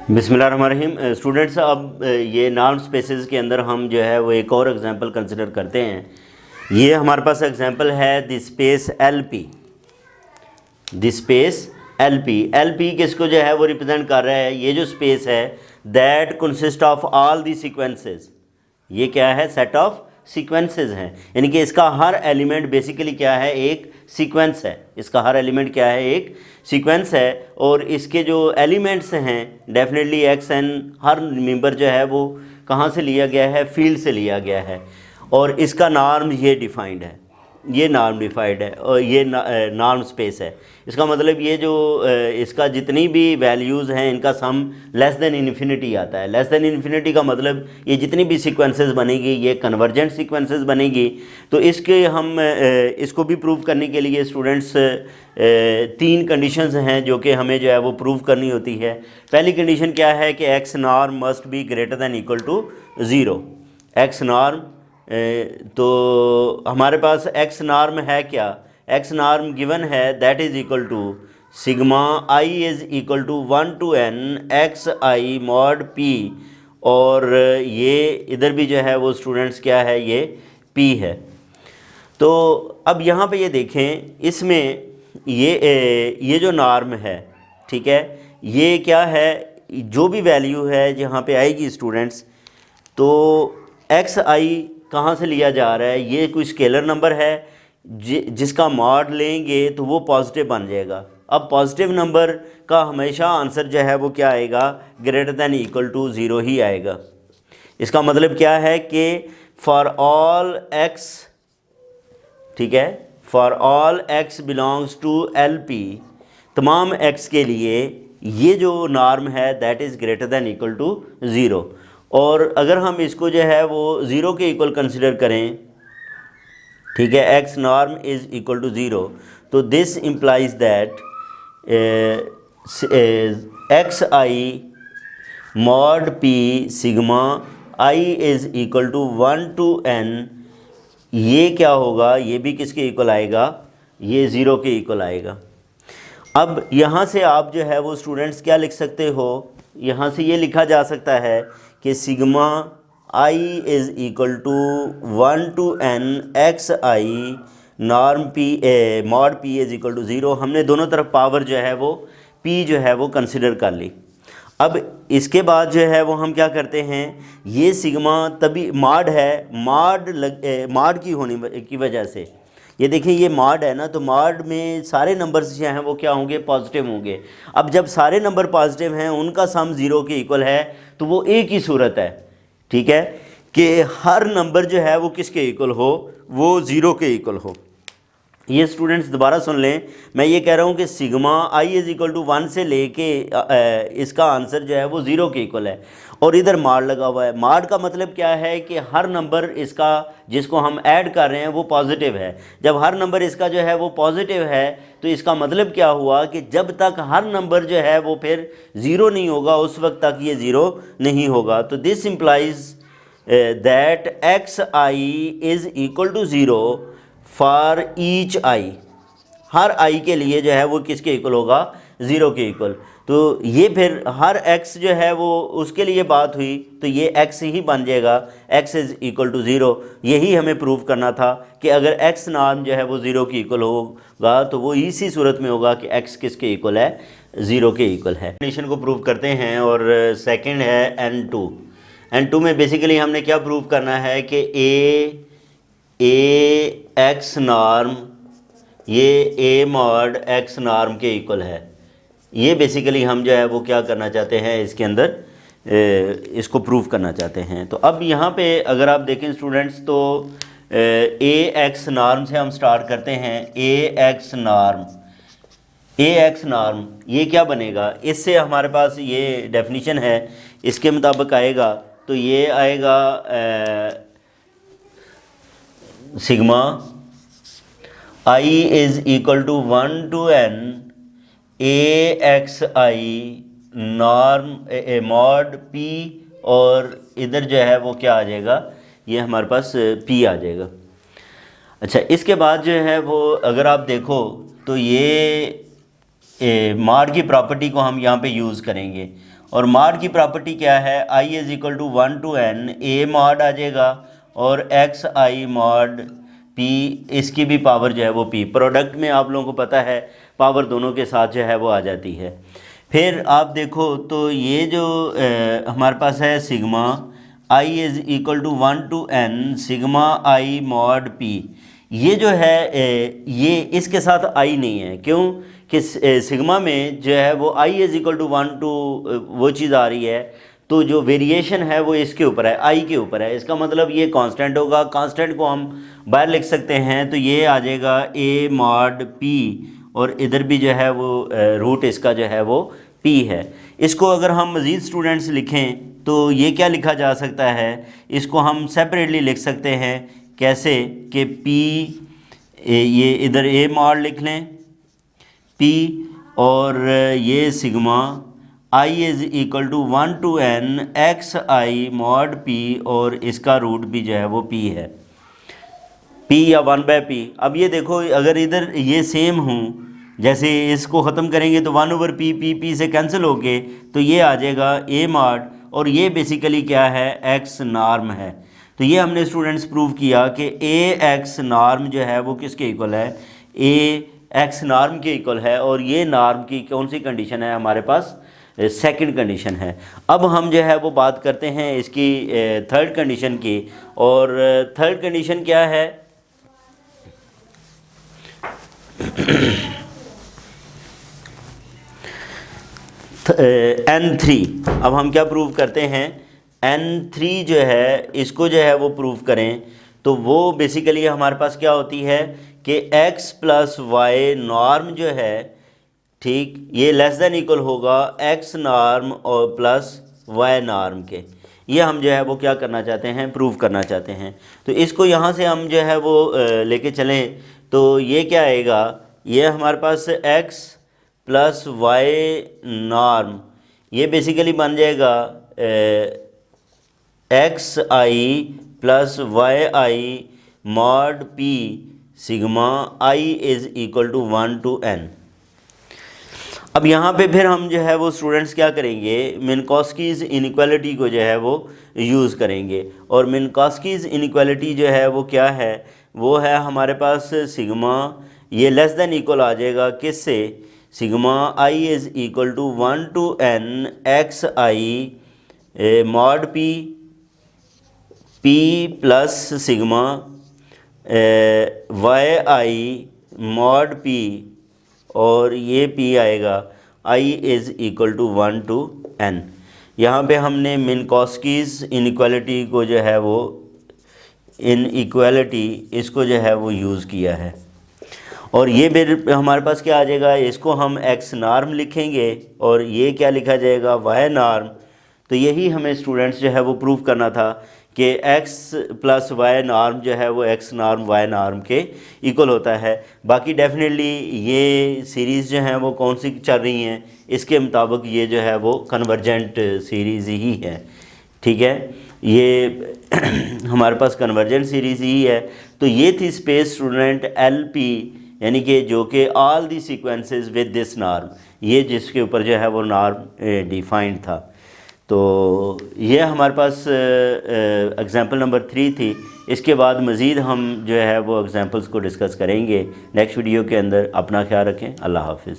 बिस्मिल्लाहिर्रहमानिर्रहीम। स्टूडेंट्स, अब ये नॉर्म स्पेसेस के अंदर हम जो है वो एक और एग्जांपल कंसिडर करते हैं। ये हमारे पास एग्जांपल है the space L P. The space L P किसको जो है वो रिप्रेजेंट कर रहा है? ये जो स्पेस है that consist of all the sequences. ये क्या है? सेट ऑफ सीक्वेंसेस हैं, यानी कि इसका हर एलिमेंट बेसिकली क्या है? एक सीक्वेंस है। इसका हर एलिमेंट क्या है? एक सीक्वेंस है। और इसके जो एलिमेंट्स हैं डेफिनेटली एक्स एन, हर मेंबर जो है वो कहाँ से लिया गया है? फील्ड से लिया गया है। और इसका नॉर्म ये डिफाइंड है, ये नॉर्म डिफाइंड है और ये नॉर्म स्पेस है। इसका मतलब ये जो इसका जितनी भी वैल्यूज़ हैं इनका सम लेस देन इन्फिनिटी आता है। लेस देन इन्फिनिटी का मतलब ये जितनी भी सीक्वेंसेस बनेगी ये कन्वर्जेंट सीक्वेंसेस बनेगी। तो इसके हम इसको भी प्रूव करने के लिए स्टूडेंट्स तीन कंडीशंस हैं जो कि हमें जो है वो प्रूव करनी होती है। पहली कंडीशन क्या है कि x norm must be greater than equal to zero. X norm तो हमारे पास एक्स नॉर्म है क्या? एक्स नॉर्म गिवन है that is equal to sigma i is equal to 1 to n x i mod p. और ये इधर भी जो है वो स्टूडेंट्स क्या है? ये p है। तो अब यहाँ पे ये देखें, इसमें ये जो नॉर्म है, ठीक है, ये क्या है? जो भी वैल्यू है जहाँ पे आएगी स्टूडेंट्स, तो एक्स आई कहाँ से लिया जा रहा है? ये कोई स्केलर नंबर है जिसका मॉड लेंगे तो वो पॉजिटिव बन जाएगा। अब पॉजिटिव नंबर का हमेशा आंसर जो है वो क्या आएगा? Greater than equal to zero ही आएगा। इसका मतलब क्या है कि फॉर ऑल एक्स, ठीक है, for all x belongs to l p, तमाम एक्स के लिए ये जो नॉर्म है that is greater than equal to zero. और अगर हम इसको जो है वो ज़ीरो के इक्वल कंसिडर करें, ठीक है, x norm is equal to zero, तो this implies that x i mod p sigma i is equal to 1 to n। ये क्या होगा? ये भी किसके इक्वल आएगा? ये ज़ीरो के इक्वल आएगा। अब यहाँ से आप जो है वो स्टूडेंट्स क्या लिख सकते हो? यहाँ से ये लिखा जा सकता है कि sigma i is equal to 1 to n x i norm p mod p is equal to zero. हमने दोनों तरफ पावर जो है वो p जो है वो कंसिडर कर ली। अब इसके बाद जो है वो हम क्या करते हैं? ये सिग्मा तभी मॉड है, मॉड की होने की वजह से, ये देखें ये मॉड है ना, तो मॉड में सारे नंबर्स जो हैं वो क्या होंगे? पॉजिटिव होंगे। अब जब सारे नंबर पॉजिटिव हैं उनका सम ज़ीरो के इक्वल है, तो वो एक ही सूरत है, ठीक है, कि हर नंबर जो है वो किसके इक्वल हो? वो ज़ीरो के इक्वल हो। ये स्टूडेंट्स दोबारा सुन लें, मैं ये कह रहा हूँ कि sigma i is equal to 1 से लेके इसका आंसर जो है वो ज़ीरो के इक्वल है। और इधर माड लगा हुआ है। माड का मतलब क्या है कि हर नंबर इसका जिसको हम ऐड कर रहे हैं वो पॉजिटिव है। जब हर नंबर इसका जो है वो पॉजिटिव है तो इसका मतलब क्या हुआ कि जब तक हर नंबर जो है वो फिर ज़ीरो नहीं होगा उस वक्त तक ये ज़ीरो नहीं होगा। तो this implies that x i is equal to zero for each i. हर आई के लिए जो है वो किसके इक्वल होगा? ज़ीरो के इक्वल। तो ये फिर हर एक्स जो है वो उसके लिए बात हुई, तो ये एक्स ही बन जाएगा, x is equal to zero. यही हमें प्रूव करना था कि अगर एक्स नॉर्म जो है वो ज़ीरो के इक्वल होगा तो वो इसी सूरत में होगा कि एक्स किसके इक्वल है? ज़ीरो के इक्वल है। कंडीशन को प्रूव करते हैं। और सेकंड है N2। N2 में बेसिकली हमने क्या प्रूव करना है कि ए एक्स नॉर्म, ये ए मॉड एक्स नॉर्म के इक्वल है। ये बेसिकली हम जो है वो क्या करना चाहते हैं? इसके अंदर इसको प्रूव करना चाहते हैं। तो अब यहाँ पे अगर आप देखें स्टूडेंट्स, तो ए एक्स नॉर्म से हम स्टार्ट करते हैं। ए एक्स नॉर्म, ए एक्स नॉर्म ये क्या बनेगा? इससे हमारे पास ये डेफिनीशन है, इसके मुताबिक आएगा तो ये आएगा sigma i is equal to 1 to n a x i norm mod p, और इधर जो है वो क्या आ जाएगा? ये हमारे पास p आ जाएगा। अच्छा, इसके बाद जो है वो अगर आप देखो तो ये मॉड की प्रॉपर्टी को हम यहाँ पे यूज़ करेंगे और मॉड की प्रॉपर्टी क्या है, i is equal to 1 to n, a mod आ जाएगा और x i मॉड p, इसकी भी पावर जो है वो p। प्रोडक्ट में आप लोगों को पता है पावर दोनों के साथ जो है वो आ जाती है। फिर आप देखो तो ये जो हमारे पास है sigma i is equal to 1 to n sigma i mod p, ये जो है ये इसके साथ i नहीं है, क्यों कि सिग्मा में जो है वो i is equal to 1 to वो चीज़ आ रही है, तो जो वेरिएशन है वो इसके ऊपर है, i के ऊपर है। इसका मतलब ये कांस्टेंट होगा, कांस्टेंट को हम बाहर लिख सकते हैं, तो ये आ जाएगा a मॉड p, और इधर भी जो है वो रूट इसका जो है वो p है। इसको अगर हम मज़ीद स्टूडेंट्स लिखें तो ये क्या लिखा जा सकता है, इसको हम सेपरेटली लिख सकते हैं, कैसे कि p, ये इधर a मॉड लिख लें p, और ये sigma i is equal to 1 to n x i mod p, और इसका रूट भी जो है वो p है, p या 1/p। अब ये देखो अगर इधर ये सेम हूँ, जैसे इसको ख़त्म करेंगे तो 1/p, p से कैंसिल होके तो ये आ जाएगा a मॉड, और ये बेसिकली क्या है, x नॉर्म है। तो ये हमने स्टूडेंट्स प्रूव किया कि a x नॉर्म जो है वो किसके इक्वल है, a x नॉर्म के इक्वल है, और ये नॉर्म की कौन सी कंडीशन है हमारे पास, सेकंड कंडीशन है। अब हम जो है वो बात करते हैं इसकी थर्ड कंडीशन की, और थर्ड कंडीशन क्या है, n3। अब हम क्या प्रूव करते हैं, n3 जो है इसको जो है वो प्रूव करें तो वो बेसिकली हमारे पास क्या होती है कि x प्लस वाई नॉर्म जो है, ठीक, ये लेस देन इक्वल होगा x नॉर्म और प्लस y नॉर्म के। ये हम जो है वो क्या करना चाहते हैं, प्रूव करना चाहते हैं। तो इसको यहाँ से हम जो है वो लेके चलें तो ये क्या आएगा, ये हमारे पास x प्लस वाई नॉर्म, ये बेसिकली बन जाएगा x i plus y i mod p sigma i is equal to 1 to n। अब यहाँ पे फिर हम जो है वो स्टूडेंट्स क्या करेंगे, मिन्कोस्कीज़ इनइक्वालिटी को जो है वो यूज़ करेंगे, और मिन्कोस्कीज़ इनइक्वालिटी जो है वो क्या है, वो है हमारे पास सिग्मा, ये लेस देन इक्वल आ जाएगा किससे, sigma i is equal to 1 to n x i mod p plus sigma y i mod p, और ये p आएगा i is equal to 1 to n। यहाँ पे हमने मिन्कोस्कीज़ इनइक्वालिटी को जो है वो इनइक्वालिटी इसको जो है वो यूज़ किया है, और ये फिर हमारे पास क्या आ जाएगा, इसको हम x नॉर्म लिखेंगे और ये क्या लिखा जाएगा, y नॉर्म। तो यही हमें स्टूडेंट्स जो है वो प्रूव करना था कि x प्लस वाई नॉर्म जो है वो x नॉर्म y नॉर्म के इक्वल होता है। बाकी डेफिनेटली ये सीरीज़ जो हैं वो कौन सी चल रही हैं, इसके मुताबिक ये जो है वो कन्वर्जेंट सीरीज़ ही है, ठीक है, ये हमारे पास कन्वर्जेंट सीरीज़ ही है। तो ये थी स्पेस स्टूडेंट LP, यानी कि जो कि all the sequences with this norm, ये जिसके ऊपर जो है वो नॉर्म डिफाइंड था। तो ये हमारे पास एग्ज़ाम्पल नंबर 3 थी। इसके बाद मज़ीद हम जो है वो एग्ज़ाम्पल्स को डिस्कस करेंगे नेक्स्ट वीडियो के अंदर। अपना ख्याल रखें, अल्लाह हाफ़िज़।